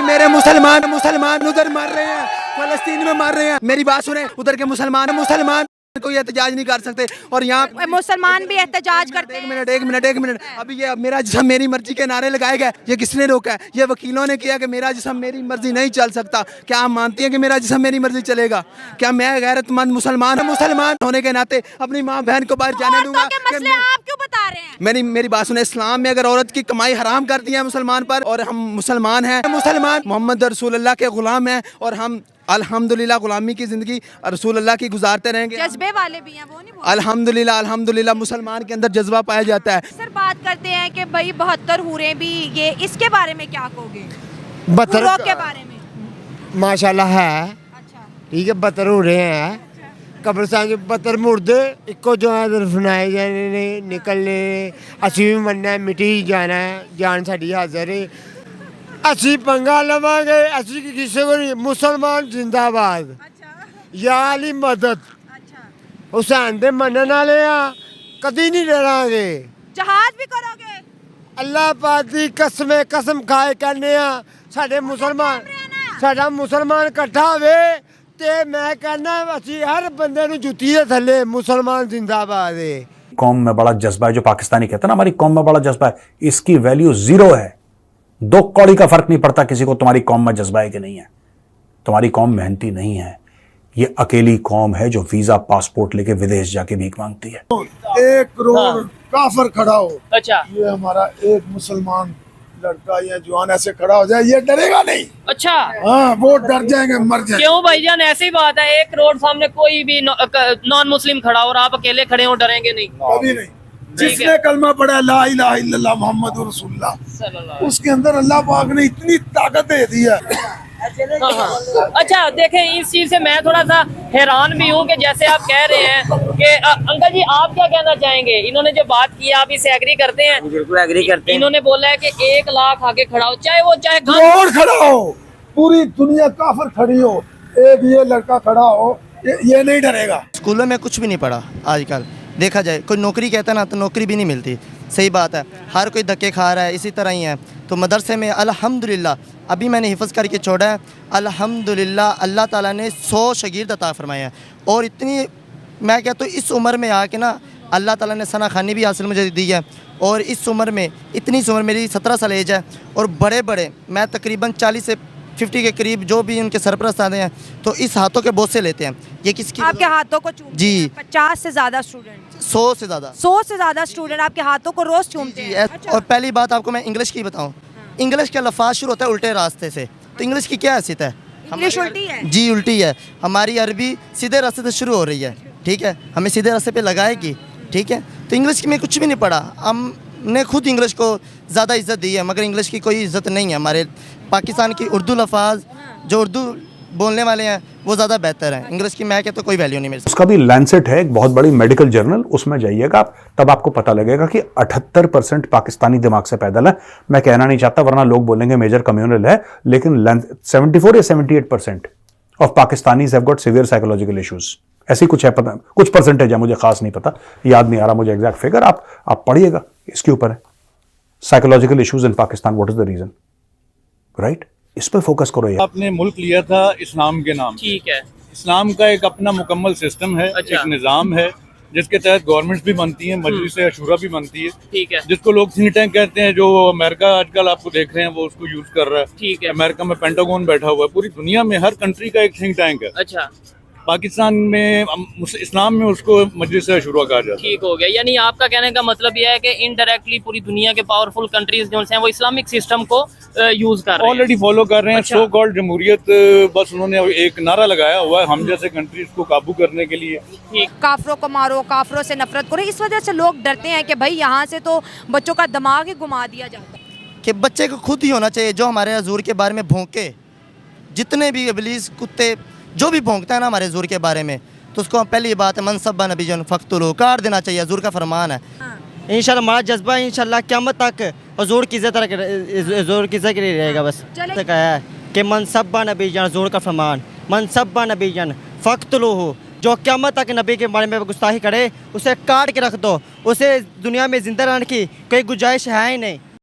میرے مسلمان ادھر مار رہے ہیں, فلسطین میں مار رہے ہیں. میری بات سنیں, ادھر کے مسلمان کوئی احتجاج نہیں کر سکتے, اور یہاں مسلمان بھی احتجاج کرتے ہیں. ایک منٹ. ابھی یہ میرا جسم میری مرضی کے نعرے لگائے گئے, یہ کس نے روکا ہے؟ یہ وکیلوں نے کیا کہ میرا جسم میری مرضی نہیں چل سکتا. کیا آپ مانتی ہیں کہ میرا جسم میری مرضی چلے گا؟ کیا میں غیرت مند مسلمان ہونے کے ناطے اپنی ماں بہن کو باہر جانے دوں گا؟ مسئلے آپ کیوں بتا رہے ہیں؟ میری بات سنیں, اسلام میں اگر عورت کی کمائی حرام کر دی ہے مسلمان پر, اور ہم مسلمان ہیں, محمد رسول اللہ کے غلام ہیں, اور ہم الحمدللہ غلامی کی زندگی رسول اللہ کی گزارتے رہیں گے. جذبے والے بھی ہیں, وہ نہیں بولتے. الحمدللہ مسلمان کے اندر جذبہ پایا جاتا ہے. سر بات کرتے ہیں کہ بھائی 72 حوریں بھی, یہ اس کے بارے میں کیا کہو گے؟ 72 حوروں کے بارے میں ماشاءاللہ ہے, اچھا ٹھیک ہے, 72 ہو رہے ہیں قبرستان کے 72 مردے ایک جو ہے دفنائے جانے نے نکلنے, اسی بھی مرنا ہے, مٹی جانا ہے, جان ساڈی حاضر ہے, اسی پنگا لواں گے, اسی کسی کو نہیں. مسلمان زندہ آباد, یا علی مدد, حسین دے منن والے ہاں, کدی نہیں ڈراں گے. جہاد بھی کرو گے؟ اللہ پاک دی قسم کھائے کہنے ہاں, ساڈا مسلمان کٹھا ہوئے تے میں کہنا اسی ہر بندے نو جُتی دے تھلے مسلمان زندہ آباد ہے. قوم میں بڑا جذبہ ہے, جو پاکستانی کہتا ہے نا ہماری قوم میں بڑا جذبہ ہے, اس کی ویلیو 0 ہے. 2 کوڑی کا فرق نہیں پڑتا کسی کو تمہاری قوم میں جذبہ ہے کہ نہیں ہے. تمہاری قوم محنتی نہیں ہے, یہ اکیلی قوم ہے جو ویزا پاسپورٹ لے کے ودیش جا کے بھیک مانگتی ہے. 1 کروڑ کافر کھڑا ہو, اچھا یہ ہمارا ایک مسلمان لڑکا یا جوان ایسے کھڑا ہو جائے, یہ ڈرے گا نہیں. اچھا, ہاں وہ ڈر جائیں گے, مر جائیں گے. کیوں بھائی جان, ایسی بات ہے 1 کروڑ سامنے کوئی بھی نان مسلم کھڑا ہو اور آپ اکیلے کھڑے ہو, ڈریں گے نہیں؟ کبھی نہیں. جس نے کلمہ پڑھا لا الہ الا اللہ محمد رسول اللہ, اس کے اندر اللہ پاک نے اتنی طاقت دے دی ہے. اچھا دیکھیں, اس چیز سے میں تھوڑا سا حیران بھی ہوں کہ جیسے آپ کہہ رہے ہیں کہ انکل جی آپ کیا کہنا چاہیں گے؟ انہوں نے جو بات کی آپ اسے ایگری کرتے ہیں؟ بالکل ایگری کرتے ہیں. انہوں نے بولا ہے کہ 1 لاکھ آگے کھڑا ہو, چاہے کروڑ کھڑا ہو, پوری دنیا کافر کھڑی ہو, ایک یہ لڑکا کھڑا ہو, یہ نہیں ڈرے گا. اسکولوں میں کچھ بھی نہیں پڑھا آج کل, دیکھا جائے کوئی نوکری کہتا ہے نا تو نوکری بھی نہیں ملتی. صحیح بات ہے, ہر کوئی دھکے کھا رہا ہے, اسی طرح ہی ہے. تو مدرسے میں الحمدللہ ابھی میں نے حفظ کر کے چھوڑا ہے, الحمدللہ اللہ تعالیٰ نے 100 شاگرد عطا فرمایا ہے. اور اتنی میں کہتا ہوں اس عمر میں آ کے نا اللہ تعالیٰ نے ثنا خوانی بھی حاصل مجھے دی ہے. اور اس عمر میں اتنی عمر میری 17 سال ایج ہے, اور بڑے میں تقریباً 40 سے 50 کے قریب جو بھی ان کے سرپرست آتے ہیں تو اس ہاتھوں کے بوسے لیتے ہیں. یہ کس کی؟ آپ کے ہاتھوں کو چومتے جی. ہیں 50 سے زیادہ اسٹوڈنٹ, 100 سے زیادہ 100 سے زیادہ اسٹوڈنٹ آپ کے ہاتھوں کو روز چومتے ہیں. اور پہلی بات آپ کو میں انگلش کی بتاؤں, انگلش کا لفاظ شروع ہوتا ہے الٹے راستے سے, تو انگلش کی کیا حیثیت ہے؟ انگلش الٹی ہے. جی الٹی ہے. ہماری عربی سیدھے راستے سے شروع ہو رہی ہے, ٹھیک ہے, ہمیں سیدھے راستے پہ لگائے گی, ٹھیک ہے. تو انگلش میں کچھ بھی نہیں پڑھا, ہم نے خود انگلش کو زیادہ عزت دی ہے, مگر انگلش کی کوئی عزت نہیں ہے. ہمارے پاکستان کی اردو لفاظ جو اردو بولنے والے ہیں وہ زیادہ بہتر ہیں, انگلش کی میں کہتا ہوں کوئی ویلیو نہیں میرے. اس کا بھی لینسٹ ہے, ایک بہت بڑی میڈیکل جرنل, اس میں جائیے گا آپ, تب آپ کو پتہ لگے گا کہ 78% پاکستانی دماغ سے پیدل ہے. میں کہنا نہیں چاہتا ورنہ لوگ بولیں گے میجر کمیونل ہے, لیکن 74 یا 78% of Pakistanis have got severe psychological issues. ایسی کچھ ہے, پتہ کچھ پرسنٹیج ہے, مجھے خاص نہیں پتا, یاد نہیں آ رہا مجھے ایگزیکٹ فگر. آپ پڑھیے گا, اس کے اوپر ہے psychological issues in Pakistan, what is the reason, right. اس پہ فوکس کرو. آپ نے ملک لیا تھا اسلام کے نام, ٹھیک ہے, اسلام کا ایک اپنا مکمل سسٹم ہے, ایک نظام ہے جس کے تحت گورنمنٹس بھی بنتی ہیں, مجلس شورا بھی بنتی ہے, ٹھیک ہے, جس کو لوگ تھنک ٹینک کہتے ہیں, جو امریکہ آج کل آپ کو دیکھ رہے ہیں وہ اس کو یوز کر رہا ہے. ٹھیک ہے, امریکہ میں پینٹاگون بیٹھا ہوا ہے, پوری دنیا میں ہر کنٹری کا ایک تھنک ٹینک ہے. اچھا, پاکستان میں اسلام میں اس کو مجلس شورا کہا جاتا ہے. ٹھیک ہو گیا. یعنی آپ کا کہنے کا مطلب یہ ہے کہ انڈائریکٹلی پوری دنیا کے پاورفل کنٹریز جو ہیں وہ اسلامک سسٹم کو یوز کر رہے ہیں, آلریڈی فالو کر رہے ہیں. سو کالڈ جمہوریت, بس انہوں نے ایک نعرہ لگایا ہوا ہے ہم جیسے کنٹریز کو قابو کرنے کے لیے. کافروں کو مارو, کافروں سے نفرت کرو. اس وجہ سے لوگ ڈرتے ہیں کہ بھائی یہاں سے تو بچوں کا دماغ ہی گھما دیا جاتا ہے. کہ بچے کو خود ہی ہونا چاہیے جو ہمارے حضور کے بارے میں بھونکے, جتنے بھی ابلیس کتے جو بھی بھونکتا ہے نا ہمارے حضور کے بارے میں, تو اس کو پہلی بات ہے منصب نبی جن فقتلو, کاٹ دینا چاہیے, حضور کا فرمان ہے. انشاءاللہ ہمارا جذبہ انشاءاللہ قیامت تک حضور کی عزت کے لیے رہے گا. بس کہا ہے کہ منصب نبی جن, حضور کا فرمان, منصب نبی جن فقتلو ہو, جو قیامت تک نبی کے بارے میں گستاخی کرے اسے کاٹ کے رکھ دو, اسے دنیا میں زندہ رہنے کی کوئی گنجائش ہے ہی نہیں.